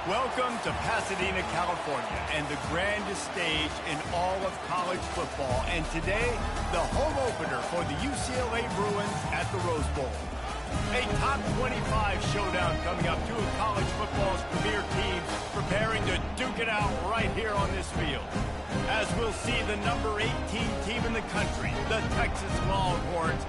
Welcome to Pasadena, California, and the grandest stage in all of college football. And today, the home opener for the UCLA Bruins at the Rose Bowl. A top 25 showdown coming up. Two of college football's premier teams preparing to duke it out right here on this field. As we'll see the number 18 team in the country, the Texas Longhorns,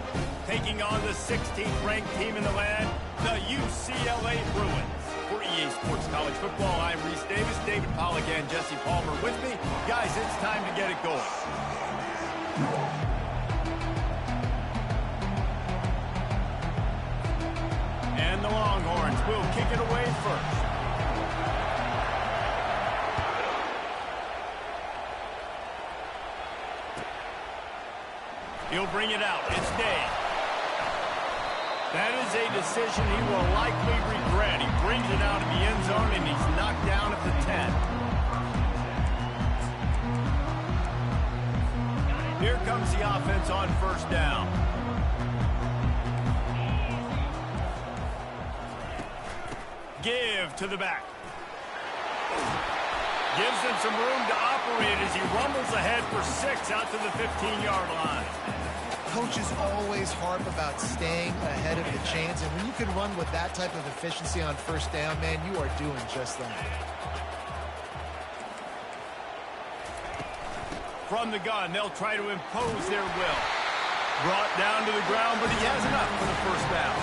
taking on the 16th ranked team in the land, the UCLA Bruins. For EA Sports College Football, I'm Reese Davis, David Pollack, and Jesse Palmer with me. Guys, it's time to get it going. And the Longhorns will kick it away first. He'll bring it out. It's Day. That is a decision he will likely regret. He brings it out of the end zone, and he's knocked down at the 10. Here comes the offense on first down. Give to the back. Gives him some room to operate as he rumbles ahead for 6 out to the 15-yard line. Coaches always harp about staying ahead of the chains, and when you can run with that type of efficiency on first down, man, you are doing just that. From the gun, they'll try to impose their will. Brought down to the ground, but he has enough for the first down.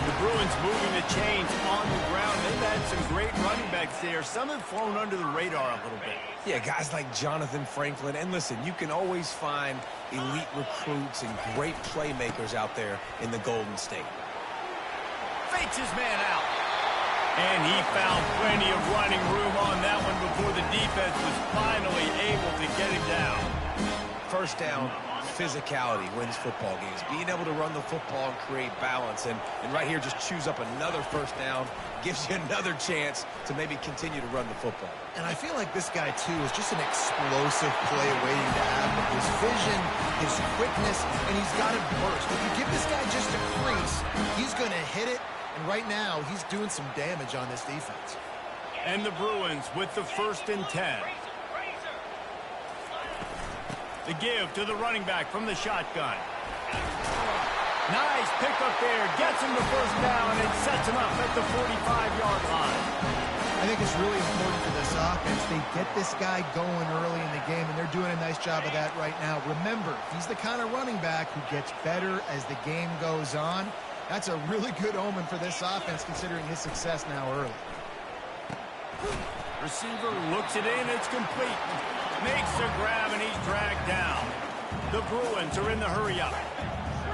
The Bruins moving the chains on the ground. They've had some great running backs there. Some have flown under the radar a little bit. Yeah, guys like Jonathan Franklin. And listen, you can always find elite recruits and great playmakers out there in the Golden State. Fakes his man out. And he found plenty of running room on that one before the defense was finally able to get him down. First down, physicality wins football games. Being able to run the football and create balance. And right here, just choose up another first down. Gives you another chance to maybe continue to run the football. And I feel like this guy, too, is just an explosive play waiting to happen. His vision, his quickness, and he's got it burst. If you give this guy just a crease, he's going to hit it. And right now, he's doing some damage on this defense. And the Bruins with the 1st and 10. The give to the running back from the shotgun. Nice pickup there. Gets him the first down and sets him up at the 45-yard line. I think it's really important for this offense. They get this guy going early in the game, and they're doing a nice job of that right now. Remember, he's the kind of running back who gets better as the game goes on. That's a really good omen for this offense, considering his success now early. Receiver looks it in. It's complete. Makes the grab, and he's dragged down. The Bruins are in the hurry-up.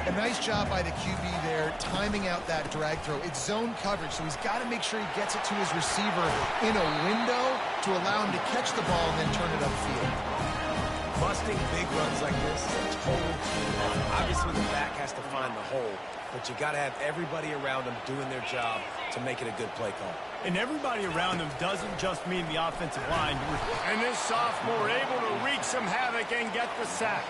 A nice job by the QB there, timing out that drag throw. It's zone coverage, so he's got to make sure he gets it to his receiver in a window to allow him to catch the ball and then turn it upfield. Busting big runs like this is a total team effort. Obviously, the back has to find the hole, but you got to have everybody around him doing their job to make it a good play call. And everybody around him doesn't just mean the offensive line. And this sophomore able to wreak some havoc and get the sack.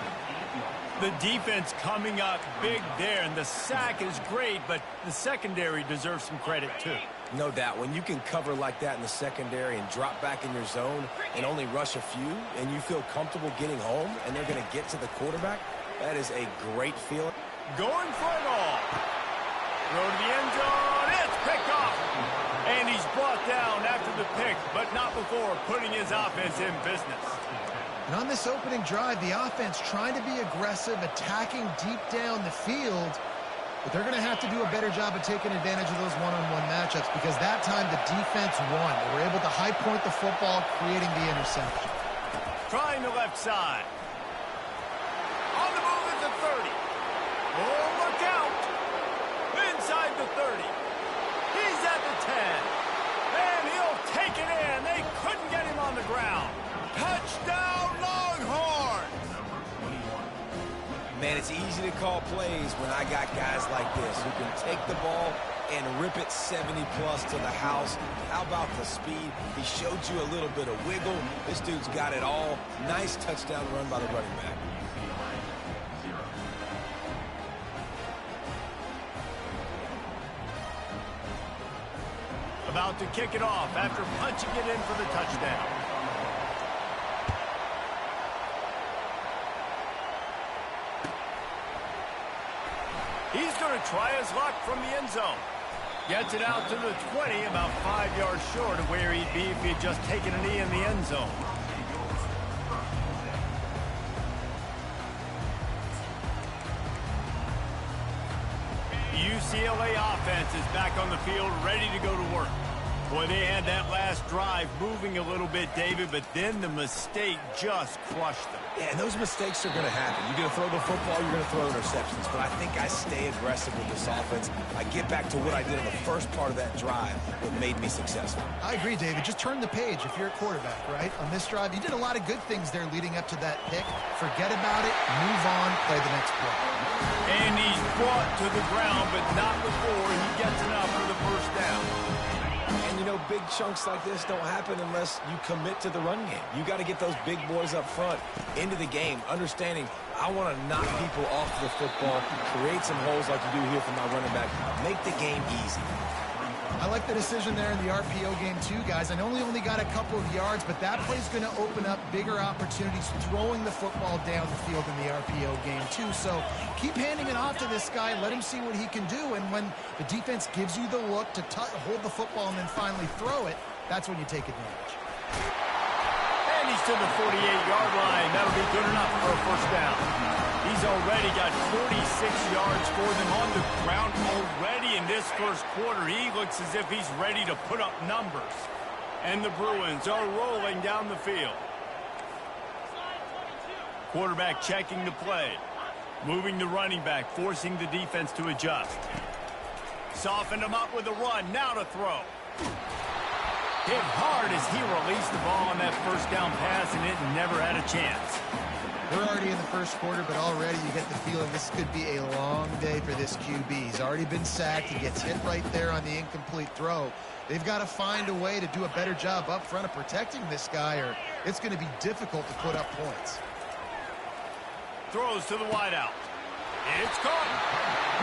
The defense coming up big there, and the sack is great, but the secondary deserves some credit too. No doubt. When you can cover like that in the secondary and drop back in your zone and only rush a few, and you feel comfortable getting home, and they're going to get to the quarterback, that is a great feeling. Going for it all. Throw to the end zone. It's picked off. And he's brought down after the pick, but not before putting his offense in business. And on this opening drive, the offense trying to be aggressive, attacking deep down the field, but they're going to have to do a better job of taking advantage of those one-on-one matchups, because that time the defense won. They were able to high point the football, creating the interception. Trying the left side. On the move at the 30. Oh, look out. Inside the 30. He's at the 10. And he'll take it in. They couldn't get him on the ground. Touchdown, Longhorns! Man, it's easy to call plays when I got guys like this who can take the ball and rip it 70-plus to the house. How about the speed? He showed you a little bit of wiggle. This dude's got it all. Nice touchdown run by the running back. about to kick it off after punching it in for the touchdown. He's going to try his luck from the end zone. Gets it out to the 20, about 5 yards short of where he'd be if he had just taken a knee in the end zone. UCLA offense is back on the field, ready to go to work. Boy, they had that last drive moving a little bit, David, but then the mistake just crushed them. Yeah, and those mistakes are going to happen. You're going to throw the football, you're going to throw interceptions. But I think I stay aggressive with this offense. I get back to what I did in the first part of that drive, what made me successful. I agree, David. Just turn the page if you're a quarterback, right? On this drive, you did a lot of good things there leading up to that pick. Forget about it, move on, play the next play. And he's brought to the ground, but not before he gets enough for the first down. And, you know, big chunks like this don't happen unless you commit to the run game. You got to get those big boys up front into the game, understanding I want to knock people off the football, create some holes like you do here for my running back, make the game easy. I like the decision there in the RPO game too, guys. I know he only got a couple of yards, but that play's going to open up bigger opportunities throwing the football down the field in the RPO game too. So keep handing it off to this guy. Let him see what he can do. And when the defense gives you the look to hold the football and then finally throw it, that's when you take advantage. And he's to the 48-yard line. That'll be good enough for a first down. He's already got 46 yards for them on the ground already in this first quarter. He looks as if he's ready to put up numbers. And the Bruins are rolling down the field. Quarterback checking the play. Moving the running back, forcing the defense to adjust. Softened him up with a run. Now to throw. Hit hard as he released the ball on that first down pass, and it never had a chance. We're already in the first quarter, but already you get the feeling this could be a long day for this QB. He's already been sacked. He gets hit right there on the incomplete throw. They've got to find a way to do a better job up front of protecting this guy, or it's going to be difficult to put up points. Throws to the wideout. It's caught.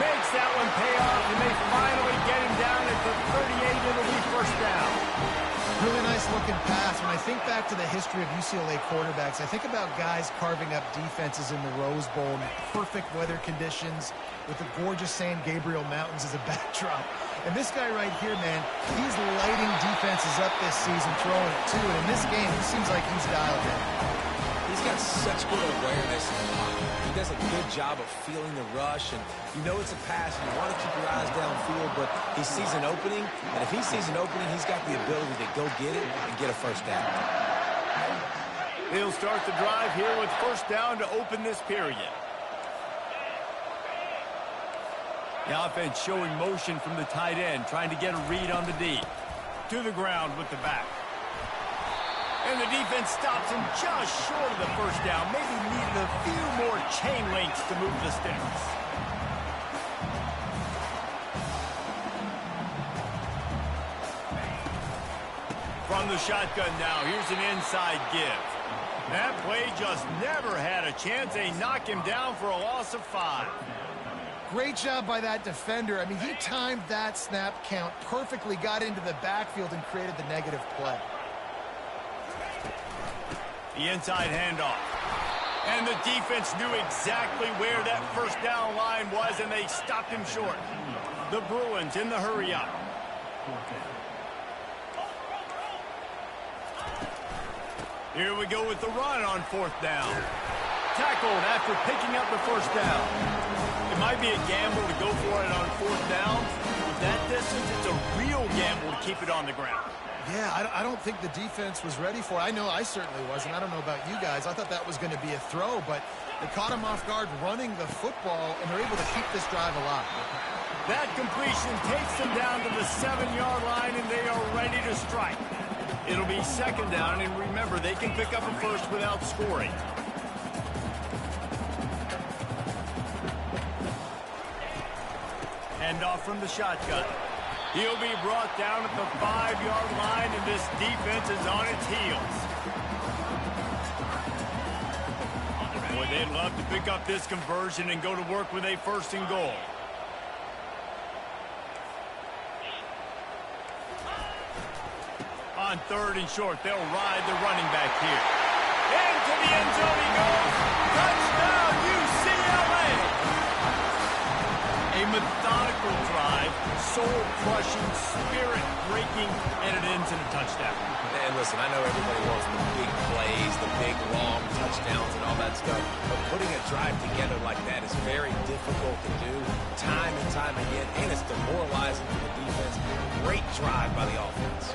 Makes that one pay off, and they finally get him down at the 38. It'll be first down. Really nice looking pass. When I think back to the history of UCLA quarterbacks, I think about guys carving up defenses in the Rose Bowl in perfect weather conditions with the gorgeous San Gabriel Mountains as a backdrop. And this guy right here, man, he's lighting defenses up this season, throwing it too. And in this game, he seems like he's dialed in. He's got such good awareness. He does a good job of feeling the rush, and you know it's a pass, and you want to keep your eyes downfield, but he sees an opening, and if he sees an opening, he's got the ability to go get it and get a first down. He'll start the drive here with first down to open this period. The offense showing motion from the tight end, trying to get a read on the D. To the ground with the back. And the defense stops him just short of the first down. Maybe needed a few more chain links to move the sticks. From the shotgun now, here's an inside give. That play just never had a chance. They knock him down for a loss of 5. Great job by that defender. I mean, he timed that snap count perfectly, got into the backfield, and created the negative play. The inside handoff. And the defense knew exactly where that first down line was, and they stopped him short. The Bruins in the hurry up. Here we go with the run on fourth down. Tackled after picking up the first down. It might be a gamble to go for it on fourth down. With that distance, it's a real gamble to keep it on the ground. Yeah, I don't think the defense was ready for it. I know I certainly wasn't. I don't know about you guys. I thought that was going to be a throw, but they caught him off guard running the football, and they're able to keep this drive alive. That completion takes them down to the 7-yard line, and they are ready to strike. It'll be second down, and remember, they can pick up a first without scoring. Handoff from the shotgun. He'll be brought down at the 5-yard line, and this defense is on its heels. Boy, they'd love to pick up this conversion and go to work with a first and goal. on 3rd and short. They'll ride the running back here. Into the end zone he goes. Touchdown, UCLA! A methodical drive, soul-crushing, spirit-breaking, and it ends in a touchdown. And listen, I know everybody wants the big plays, the big, long touchdowns and all that stuff, but putting a drive together like that is very difficult to do time and time again, and it's demoralizing for the defense. Great drive by the offense.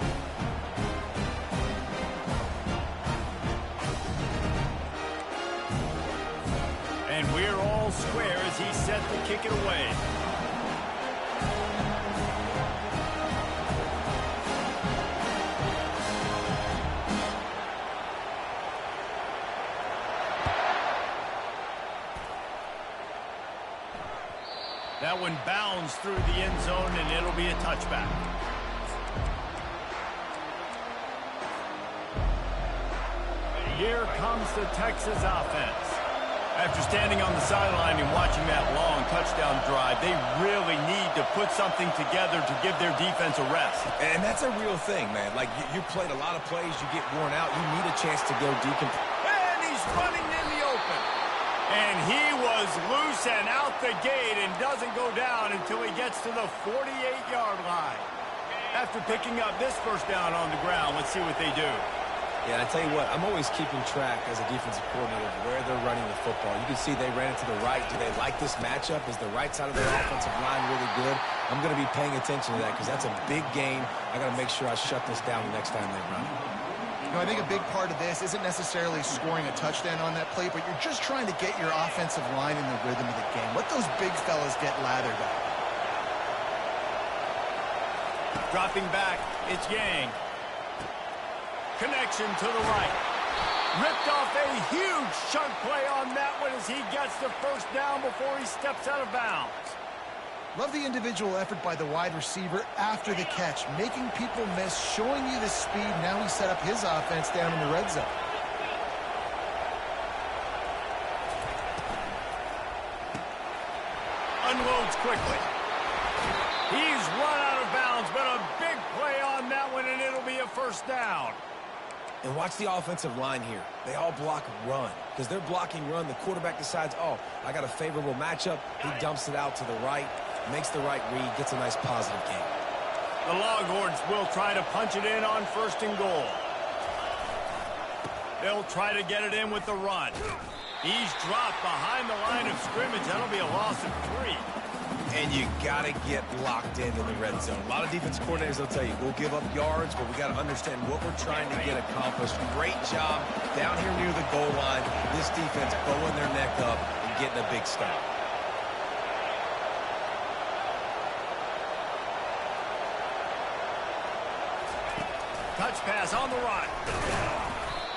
And we're all square as he's set to kick it away. That one bounds through the end zone, and it'll be a touchback. Here comes the Texas offense. After standing on the sideline and watching that long touchdown drive, they really need to put something together to give their defense a rest. And that's a real thing, man. Like, you played a lot of plays, you get worn out, you need a chance to go decompress. And he's running in the open. And he was loose and out the gate and doesn't go down until he gets to the 48-yard line. After picking up this first down on the ground, let's see what they do. Yeah, I tell you what, I'm always keeping track as a defensive coordinator of where they're running the football. You can see they ran it to the right. Do they like this matchup? Is the right side of their offensive line really good? I'm going to be paying attention to that because that's a big gain. I got to make sure I shut this down the next time they run it. You know, I think a big part of this isn't necessarily scoring a touchdown on that play, but you're just trying to get your offensive line in the rhythm of the game. Let those big fellas get lathered up. Dropping back, it's Yang. Connection to the right. Ripped off a huge chunk play on that one as he gets the first down before he steps out of bounds. Love the individual effort by the wide receiver after the catch, making people miss, showing you the speed. Now he set up his offense down in the red zone. Unloads quickly. He's run out of bounds, but a big play on that one, and it'll be a first down. And watch the offensive line here. They all block run. Because they're blocking run, the quarterback decides, oh, I got a favorable matchup. He dumps it out to the right, makes the right read, gets a nice positive gain. The Longhorns will try to punch it in on 1st and goal. They'll try to get it in with the run. He's dropped behind the line of scrimmage. That'll be a loss of 3. And you got to get locked into the red zone. A lot of defense coordinators will tell you, we'll give up yards, but we got to understand what we're trying to get accomplished. Great job down here near the goal line. This defense bowing their neck up and getting a big stop. Touch pass on the run.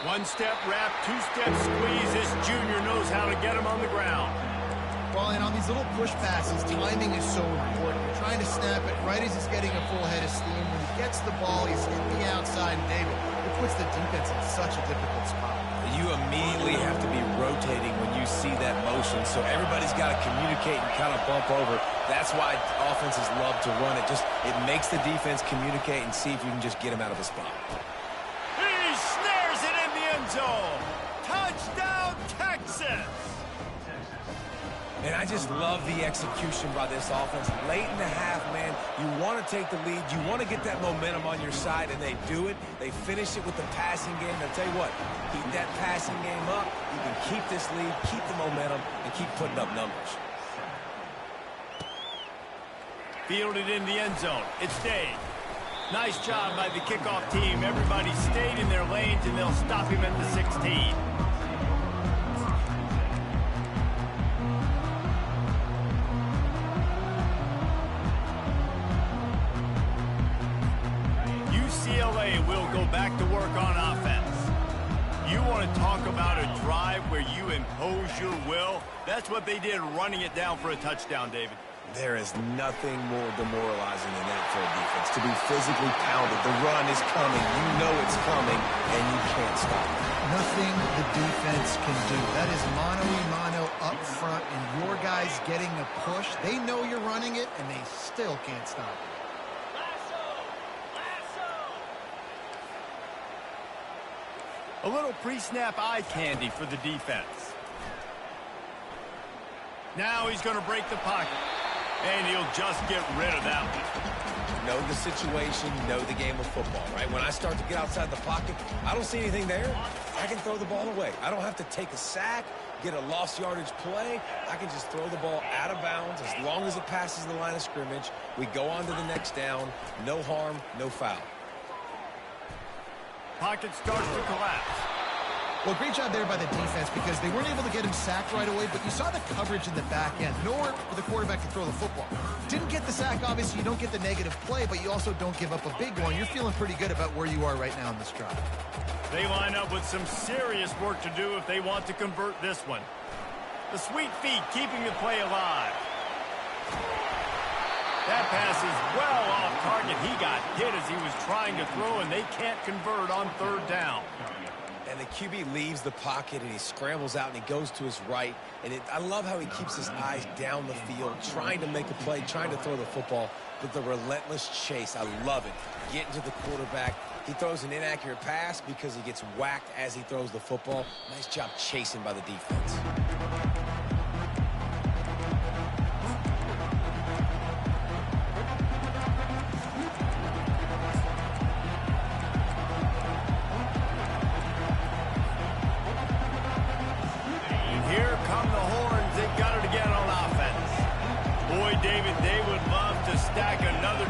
One-step wrap, two-step squeeze. This junior knows how to get him on the ground. Well, and on these little push passes, timing is so important. You're trying to snap it right as he's getting a full head of steam. When he gets the ball, he's hitting the outside, and David, it puts the defense in such a difficult spot. You immediately have to be rotating when you see that motion, so everybo's got to communicate and kind of bump over. That's why offenses love to run it. It makes the defense communicate and see if you can just get him out of a spot. He snares it in the end zone. Touchdown, Texas! And I just love the execution by this offense. Late in the half, man, you want to take the lead. You want to get that momentum on your side, and they do it. They finish it with the passing game. I'll tell you what, keep that passing game up. You can keep this lead, keep the momentum, and keep putting up numbers. Fielded in the end zone. It's Dave. Nice job by the kickoff team. Everybody stayed in their lanes, and they'll stop him at the 16. UCLA will go back to work on offense. You want to talk about a drive where you impose your will? That's what they did, running it down for a touchdown, David. There is nothing more demoralizing than that for a defense, to be physically pounded. The run is coming. You know it's coming, and you can't stop it. Nothing the defense can do. That is mano-a-mano up front, and your guys getting a push. They know you're running it, and they still can't stop it. A little pre-snap eye candy for the defense. Now he's going to break the pocket. And he'll just get rid of that one. Know the situation, know the game of football, right? When I start to get outside the pocket, I don't see anything there. I can throw the ball away. I don't have to take a sack, get a lost yardage play. I can just throw the ball out of bounds as long as it passes the line of scrimmage. We go on to the next down. No harm, no foul. Pocket starts to collapse. Well, great job there by the defense because they weren't able to get him sacked right away, but you saw the coverage in the back end. Nowhere for the quarterback to throw the football. Didn't get the sack, obviously. You don't get the negative play, but you also don't give up a big one. You're feeling pretty good about where you are right now in this drive. They line up with some serious work to do if they want to convert this one. The sweet feet keeping the play alive. That pass is well off target. He got hit as he was trying to throw, and they can't convert on third down. And the QB leaves the pocket, and he scrambles out, and he goes to his right. And I love how he keeps his eyes down the field, trying to make a play, trying to throw the football. But the relentless chase, I love it. Getting to the quarterback. He throws an inaccurate pass because he gets whacked as he throws the football. Nice job chasing by the defense.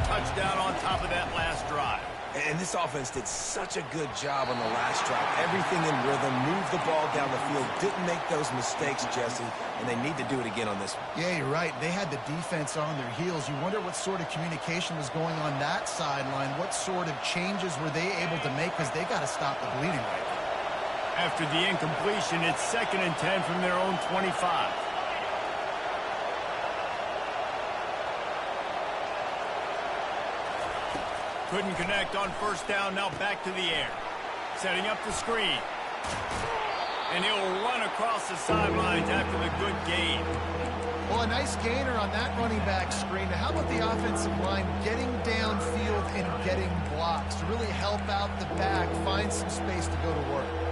Touchdown on top of that last drive. And this offense did such a good job on the last drive. Everything in rhythm, moved the ball down the field, didn't make those mistakes, Jesse, and they need to do it again on this one. Yeah, you're right. They had the defense on their heels. You wonder what sort of communication was going on that sideline. What sort of changes were they able to make because they got to stop the bleeding right now. After the incompletion, it's 2nd and 10 from their own 25. Couldn't connect on first down, now back to the air. Setting up the screen. And he'll run across the sidelines after the good gain. Well, a nice gainer on that running back screen. Now, how about the offensive line getting downfield and getting blocks to really help out the back, find some space to go to work?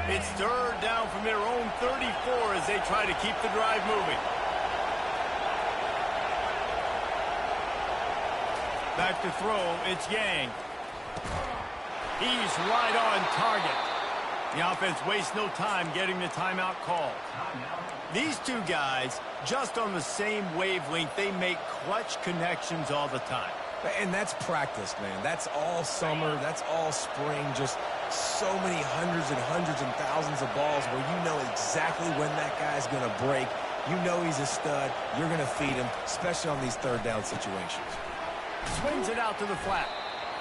It's third down from their own 34 as they try to keep the drive moving. Back to throw, it's Yang. He's right on target. The offense wastes no time getting the timeout called. These two guys, just on the same wavelength, they make clutch connections all the time. And that's practice, man. That's all summer. That's all spring. Just so many hundreds and thousands of balls where you know exactly when that guy's going to break. You know he's a stud. You're going to feed him, especially on these third down situations. Swings it out to the flat.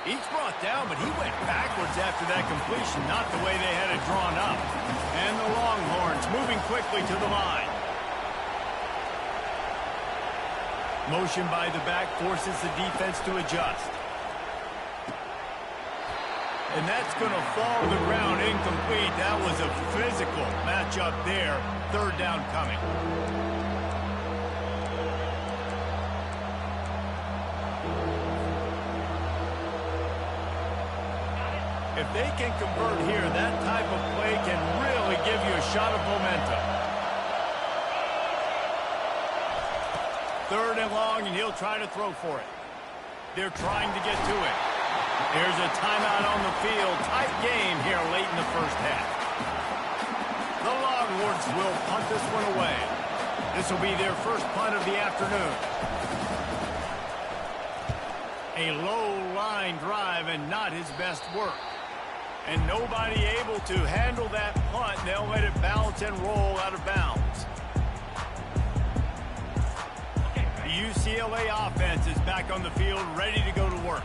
He's brought down, but he went backwards after that completion, not the way they had it drawn up. And the Longhorns moving quickly to the line. Motion by the back forces the defense to adjust. And that's going to fall to the ground incomplete. That was a physical matchup there. Third down coming. If they can convert here, that type of play can really give you a shot of momentum. Third and long, and he'll try to throw for it. They're trying to get to it. There's a timeout on the field. Tight game here late in the first half. The Longhorns will punt this one away. This will be their first punt of the afternoon. A low-line drive and not his best work. And nobody able to handle that punt. They'll let it bounce and roll out of bounds. The UCLA offense is back on the field, ready to go to work.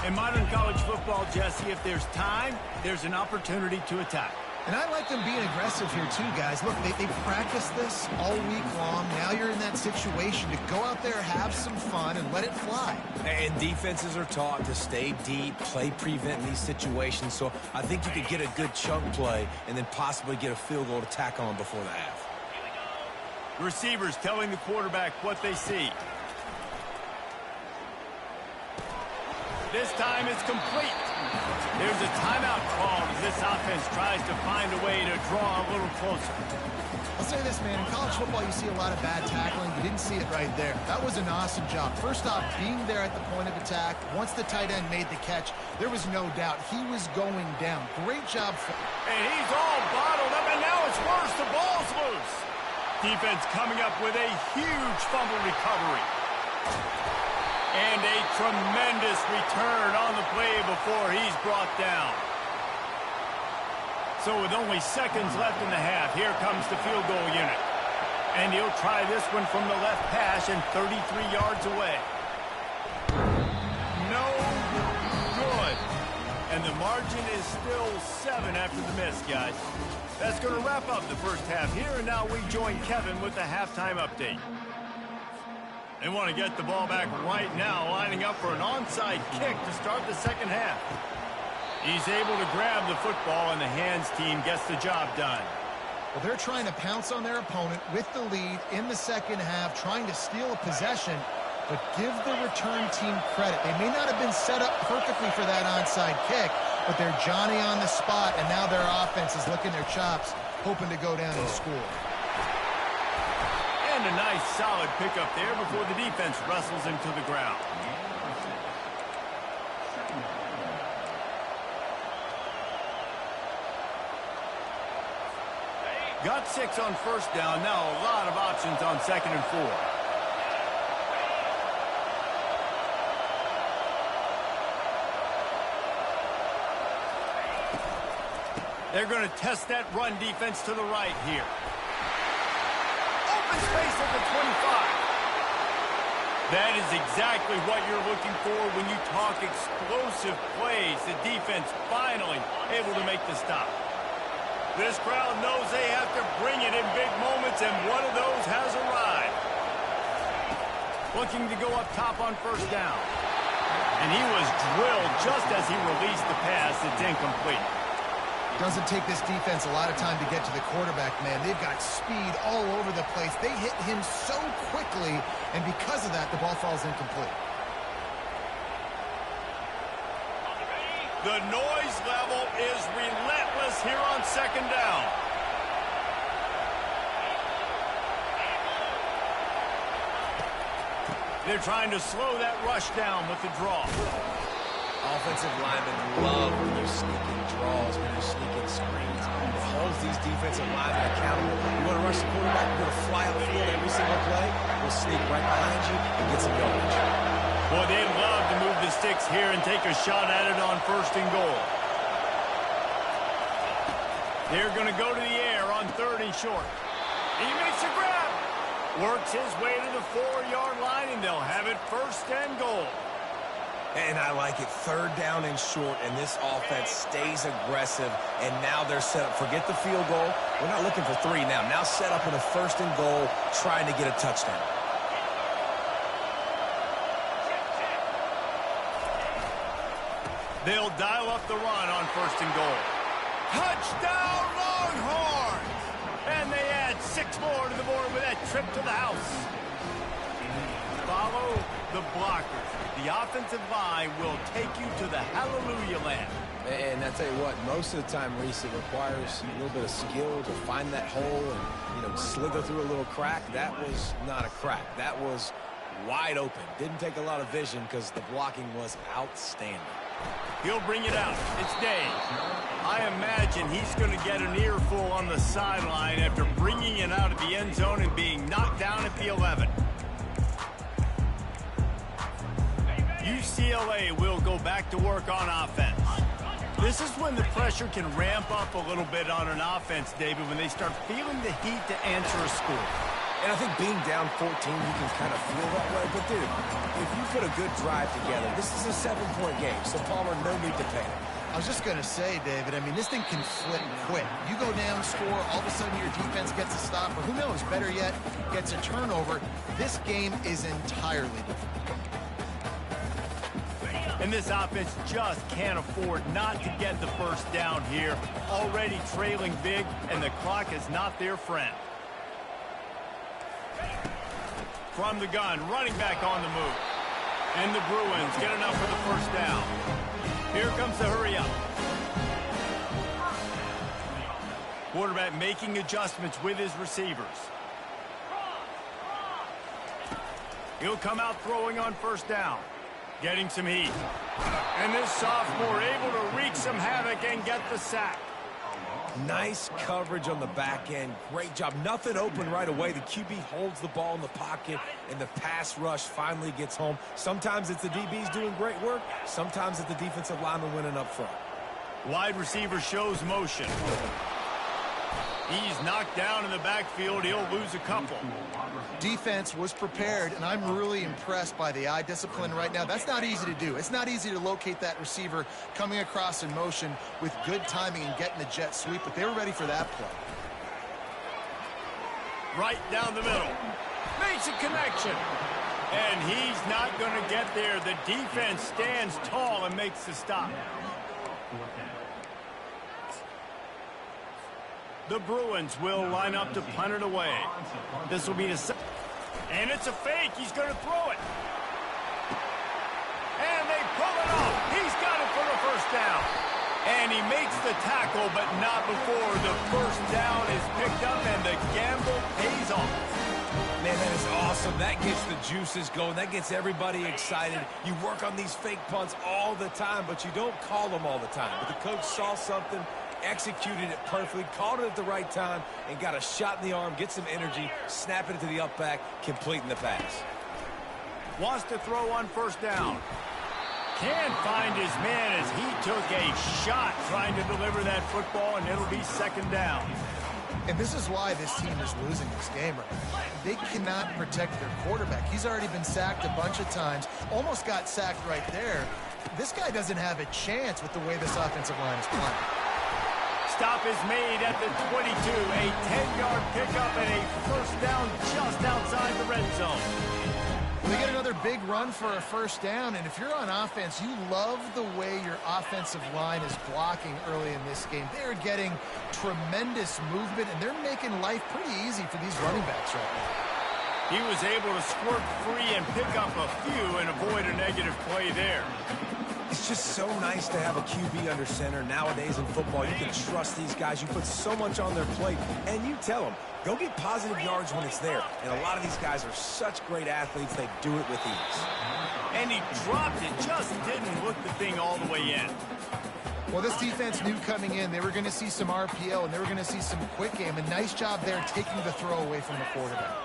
In modern college football, Jesse, if there's time, there's an opportunity to attack. And I like them being aggressive here too, guys. Look, they practiced this all week long. Now you're in that situation to go out there, have some fun, and let it fly. And defenses are taught to stay deep, play prevent in these situations. So I think you could get a good chunk play and then possibly get a field goal to tack on before the half. Receivers telling the quarterback what they see. This time it's complete. There's a timeout called as this offense tries to find a way to draw a little closer. I'll say this, man. In college football, you see a lot of bad tackling. You didn't see it right there. That was an awesome job. First off, being there at the point of attack. Once the tight end made the catch, there was no doubt he was going down. Great job. And he's all bottled up, and now it's worse. The ball's loose. Defense coming up with a huge fumble recovery. And a tremendous return on the play before he's brought down. So with only seconds left in the half, here comes the field goal unit. And he'll try this one from the left hash and 33 yards away. No good. And the margin is still 7 after the miss, guys. That's going to wrap up the first half here, and now we join Kevin with the halftime update. They want to get the ball back right now, lining up for an onside kick to start the second half. He's able to grab the football, and the hands team gets the job done. Well, they're trying to pounce on their opponent with the lead in the second half, trying to steal a possession, but give the return team credit. They may not have been set up perfectly for that onside kick, but they're Johnny on the spot, and now their offense is licking their chops, hoping to go down and score. And a nice solid pickup there before the defense wrestles him to the ground. Got 6 on first down. Now a lot of options on 2nd and 4. They're going to test that run defense to the right here. Open space at the 25. That is exactly what you're looking for when you talk explosive plays. The defense finally able to make the stop. This crowd knows they have to bring it in big moments, and one of those has arrived. Looking to go up top on first down. And he was drilled just as he released the pass. It's incomplete. Doesn't take this defense a lot of time to get to the quarterback, man. They've got speed all over the place. They hit him so quickly, and because of that, the ball falls incomplete. The noise level is relentless here on second down. They're trying to slow that rush down with the draw. Offensive linemen love when you sneak in draws, when you sneak in screens. It holds these defensive linemen accountable. You want to rush the quarterback, you're going to fly upfield every single play. We'll sneak right behind you and get some yardage. Boy, they'd love to move the sticks here and take a shot at it on 1st and goal. They're going to go to the air on 3rd and short. He makes a grab. Works his way to the 4-yard line, and they'll have it 1st and goal. And I like it. 3rd down and short, and this offense stays aggressive, and now they're set up. Forget the field goal. We're not looking for 3 now. Now set up in a 1st and goal, trying to get a touchdown. They'll dial up the run on 1st and goal. Touchdown, Longhorns! And they add 6 more to the board with that trip to the house. Follow the blockers. The offensive line will take you to the hallelujah land. And I tell you what, most of the time, Reese, it requires a little bit of skill to find that hole and, slither through a little crack. That was not a crack. That was wide open. Didn't take a lot of vision because the blocking was outstanding. He'll bring it out. It's Dave. I imagine he's going to get an earful on the sideline after bringing it out of the end zone and being knocked down at the 11. UCLA will go back to work on offense. This is when the pressure can ramp up a little bit on an offense, David, when they start feeling the heat to answer a score. And I think being down 14, you can kind of feel that way. But, dude, if you put a good drive together, this is a 7-point game, so Palmer, no need to panic. I was just going to say, David, I mean, this thing can flip quick. You go down, score, all of a sudden your defense gets a stop, or who knows, better yet, gets a turnover. This game is entirely different. And this offense just can't afford not to get the first down here. Already trailing big, and the clock is not their friend. From the gun, running back on the move. And the Bruins get enough for the first down. Here comes the hurry up. Quarterback making adjustments with his receivers. He'll come out throwing on first down. Getting some heat. And this sophomore able to wreak some havoc and get the sack. Nice coverage on the back end. Great job. Nothing open right away. The QB holds the ball in the pocket, and the pass rush finally gets home. Sometimes it's the DBs doing great work. Sometimes it's the defensive lineman winning up front. Wide receiver shows motion. He's knocked down in the backfield. He'll lose a couple. Defense was prepared, and I'm really impressed by the eye discipline right now. That's not easy to do. It's not easy to locate that receiver coming across in motion with good timing and getting the jet sweep, but they were ready for that play. Right down the middle. Makes a connection. And he's not going to get there. The defense stands tall and makes the stop. The Bruins will line up to punt it away. This will be the... And it's a fake. He's going to throw it. And they pull it off. He's got it for the first down. And he makes the tackle, but not before the first down is picked up and the gamble pays off. Man, that is awesome. That gets the juices going. That gets everybody excited. You work on these fake punts all the time, but you don't call them all the time. But the coach saw something, executed it perfectly, called it at the right time, and got a shot in the arm, get some energy, snap it to the up back, completing the pass. Wants to throw on first down. Can't find his man as he took a shot trying to deliver that football, and it'll be second down. And this is why this team is losing this game right now. They cannot protect their quarterback. He's already been sacked a bunch of times, almost got sacked right there. This guy doesn't have a chance with the way this offensive line is playing. Stop is made at the 22. A 10-yard pickup and a first down just outside the red zone. They get another big run for a first down, and if you're on offense, you love the way your offensive line is blocking early in this game. They're getting tremendous movement, and they're making life pretty easy for these running backs right now. He was able to squirt free and pick up a few and avoid a negative play there. It's just so nice to have a QB under center. Nowadays in football, you can trust these guys. You put so much on their plate, and you tell them, go get positive yards when it's there. And a lot of these guys are such great athletes, they do it with ease. And he dropped it, just didn't hook the thing all the way in. Well, this defense knew coming in they were going to see some RPO, and they were going to see some quick game. A nice job there taking the throw away from the quarterback.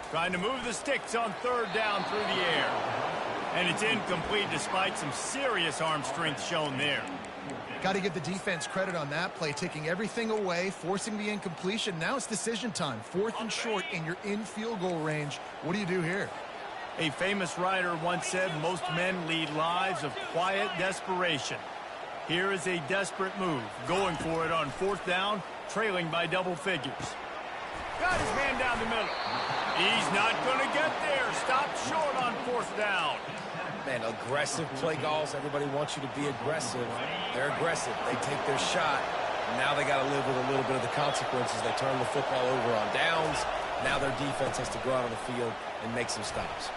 Trying to move the sticks on third down through the air. And it's incomplete despite some serious arm strength shown there. Got to give the defense credit on that play, taking everything away, forcing the incompletion. Now it's decision time. 4th and short, and you're in field goal range. What do you do here? A famous writer once said most men lead lives of quiet desperation. Here is a desperate move, going for it on 4th down, trailing by double figures. Got his man down the middle. He's not going to get there. Stopped short on 4th down. Man, aggressive play calls. Everybody wants you to be aggressive. They're aggressive. They take their shot. Now they got to live with a little bit of the consequences. They turn the football over on downs. Now their defense has to go out on the field and make some stops.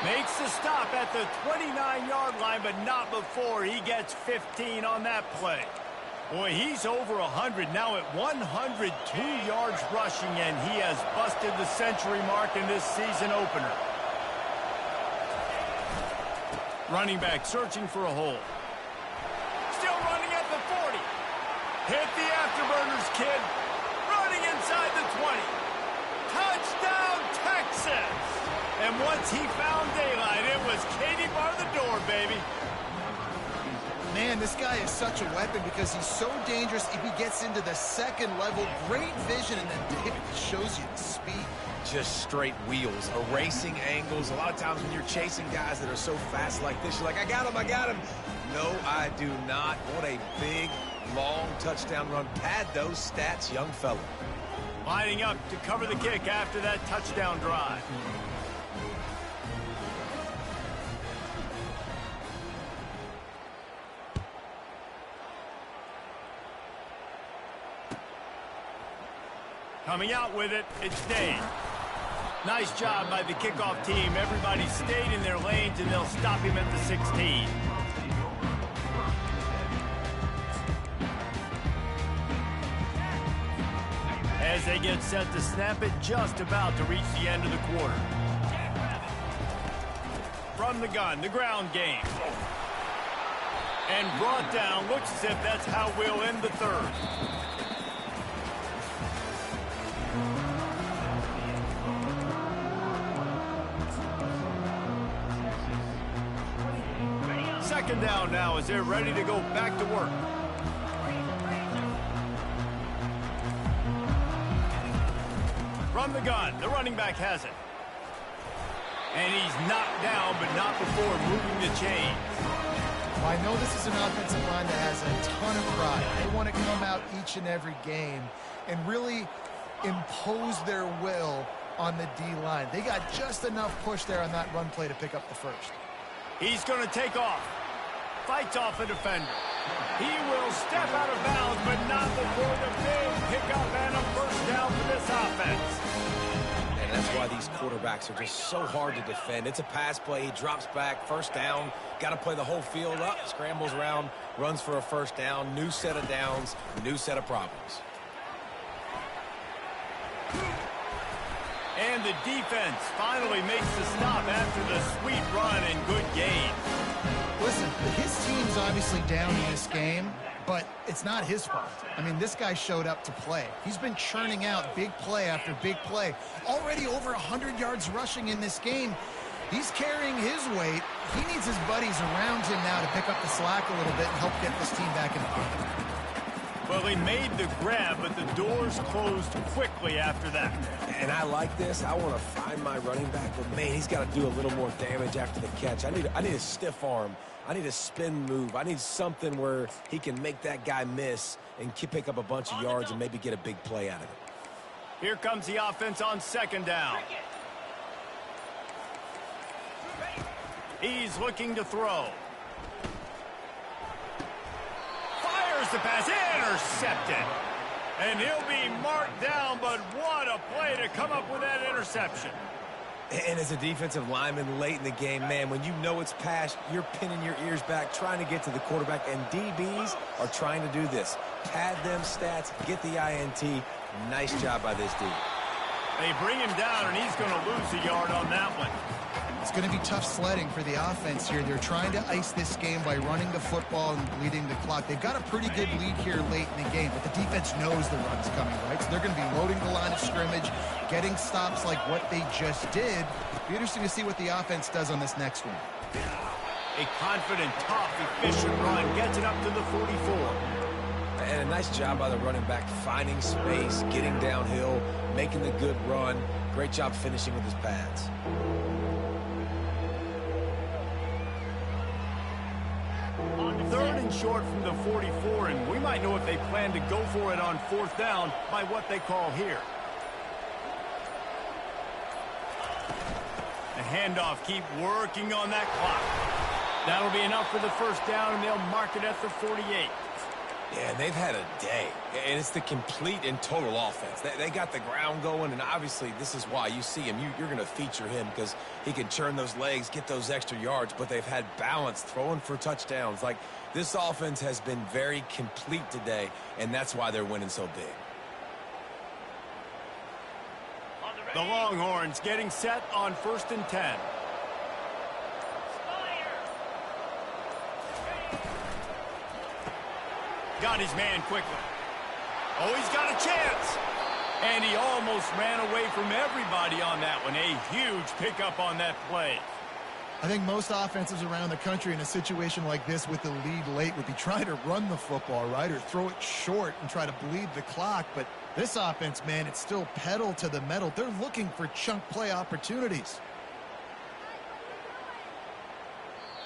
Makes the stop at the 29-yard line, but not before he gets 15 on that play. Boy, he's over 100 now at 102 yards rushing, and he has busted the century mark in this season opener. Running back searching for a hole. Still running at the 40. Hit the afterburners, kid. Running inside the 20. Touchdown, Texas! And once he found daylight, it was Katie bar the door, baby. Man, this guy is such a weapon because he's so dangerous if he gets into the second level. Great vision, and then it shows you the speed. Just straight wheels, erasing angles. A lot of times when you're chasing guys that are so fast like this, you're like, I got him, I got him. No, I do not. What a big, long touchdown run. Pad those stats, young fella. Lining up to cover the kick after that touchdown drive. Coming out with it, it's Dave. Nice job by the kickoff team. Everybody stayed in their lanes, and they'll stop him at the 16. As they get set to snap it, just about to reach the end of the quarter. From the gun, the ground game. And brought down. Looks as if that's how we'll end the third. Second down now as they're ready to go back to work. From the gun, the running back has it. And he's knocked down, but not before moving the chains. Well, I know this is an offensive line that has a ton of pride. They want to come out each and every game and really impose their will on the D-line. They got just enough push there on that run play to pick up the first. He's going to take off. Fights off a defender. He will step out of bounds, but not before the big pickup and a first down for this offense. And that's why these quarterbacks are just so hard to defend. It's a pass play. He drops back, first down. Got to play the whole field up, scrambles around, runs for a first down. New set of downs, new set of problems. And the defense finally makes the stop after the sweet run and good gain. Listen, his team's obviously down in this game, but it's not his fault. I mean, this guy showed up to play. He's been churning out big play after big play. Already over 100 yards rushing in this game. He's carrying his weight. He needs his buddies around him now to pick up the slack a little bit and help get this team back in the game. Well, he made the grab, but the doors closed quickly after that. And I like this. I want to find my running back, but, man, he's got to do a little more damage after the catch. I need a stiff arm. I need a spin move. I need something where he can make that guy miss and pick up a bunch of yards and maybe get a big play out of it. Here comes the offense on second down. He's looking to throw. Fires the pass, intercepted. And he'll be marked down, but what a play to come up with that interception. And as a defensive lineman late in the game, man, when you know it's passed, you're pinning your ears back, trying to get to the quarterback, and DBs are trying to do this. Pad them stats, get the INT. Nice job by this D. They bring him down, and he's going to lose a yard on that one. It's going to be tough sledding for the offense here. They're trying to ice this game by running the football and bleeding the clock. They've got a pretty good lead here late in the game, but the defense knows the run's coming, right? So they're going to be loading the line of scrimmage, getting stops like what they just did. Be interesting to see what the offense does on this next one. A confident, tough, efficient run gets it up to the 44. And a nice job by the running back, finding space, getting downhill, making the good run. Great job finishing with his pads. Third and short from the 44, and we might know if they plan to go for it on fourth down by what they call here. The handoff, keep working on that clock. That'll be enough for the first down, and they'll mark it at the 48. Yeah, they've had a day, and it's the complete and total offense. They got the ground going, and obviously this is why you see him. You're going to feature him because he can churn those legs, get those extra yards, but they've had balance, throwing for touchdowns. Like, this offense has been very complete today, and that's why they're winning so big. The Longhorns getting set on 1st and 10. Got his man quickly. Oh, he's got a chance. And he almost ran away from everybody on that one. A huge pickup on that play. I think most offenses around the country in a situation like this with the lead late would be trying to run the football, right, or throw it short and try to bleed the clock. But this offense, man, it's still pedal to the metal. They're looking for chunk play opportunities.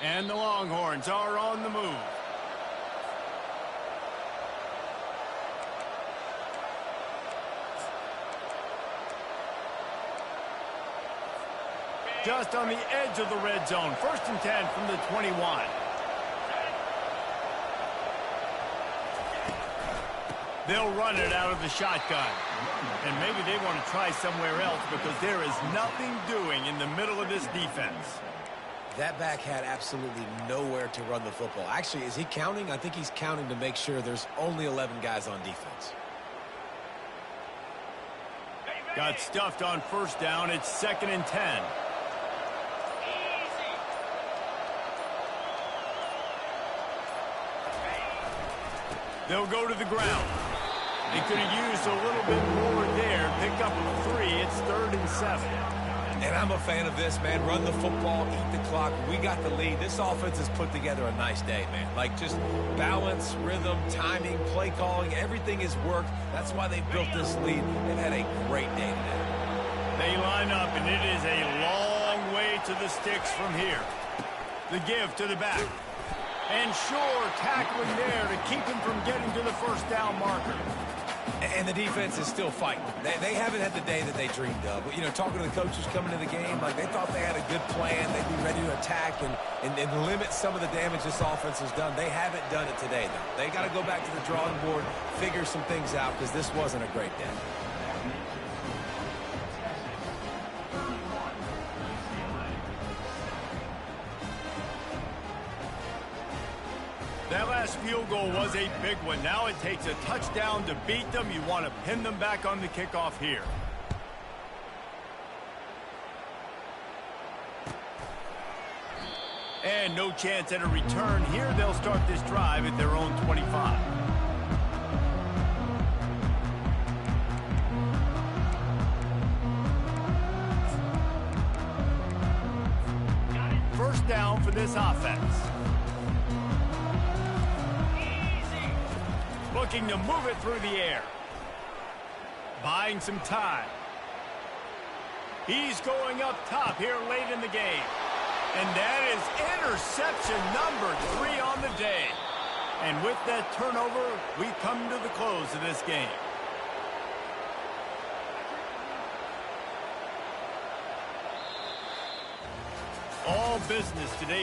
And the Longhorns are on the move. Just on the edge of the red zone. 1st and 10 from the 21. They'll run it out of the shotgun. And maybe they want to try somewhere else because there is nothing doing in the middle of this defense. That back had absolutely nowhere to run the football. Actually, is he counting? I think he's counting to make sure there's only 11 guys on defense. Got stuffed on first down. It's 2nd and 10. They'll go to the ground. They could have used a little bit more there. Pick up 3. It's 3rd and 7. And I'm a fan of this, man. Run the football, eat the clock. We got the lead. This offense has put together a nice day, man. Like, just balance, rhythm, timing, play calling, everything has worked. That's why they built this lead. They've had a great day today. They line up, and it is a long way to the sticks from here. The give to the back. And Shore tackling there to keep him from getting to the first down marker. And the defense is still fighting. They haven't had the day that they dreamed of. But, you know, talking to the coaches coming into the game, like they thought they had a good plan. They'd be ready to attack and limit some of the damage this offense has done. They haven't done it today, though. They got to go back to the drawing board, figure some things out, because this wasn't a great day. That last field goal was a big one. Now it takes a touchdown to beat them. You want to pin them back on the kickoff here. And no chance at a return here. They'll start this drive at their own 25. First down for this offense. Looking to move it through the air. Buying some time. He's going up top here late in the game. And that is interception number 3 on the day. And with that turnover, we come to the close of this game. All business today.